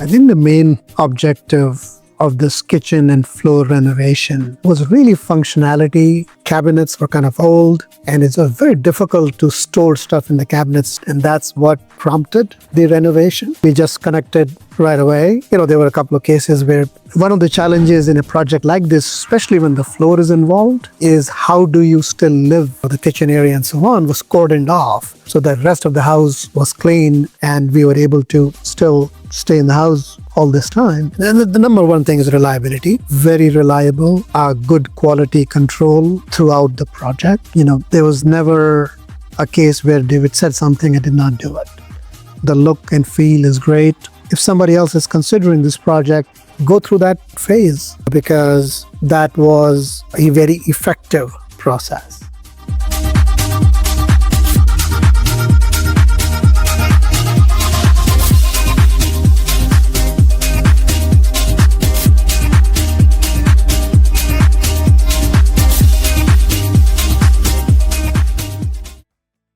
I think the main objective of this kitchen and floor renovation was really functionality. Cabinets were kind of old, and it's very difficult to store stuff in the cabinets, and that's what prompted the renovation. We just connected right away. There were a couple of cases where one of the challenges in a project like this, especially when the floor is involved, is how do you still live? The kitchen area and so on was cordoned off, so the rest of the house was clean, and we were able to still stay in the house all this time. And the number one thing is reliability. Very reliable, good quality control throughout the project. There was never a case where David said something and did not do it. The look and feel is great. If somebody else is considering this project, go through that phase, because that was a very effective process.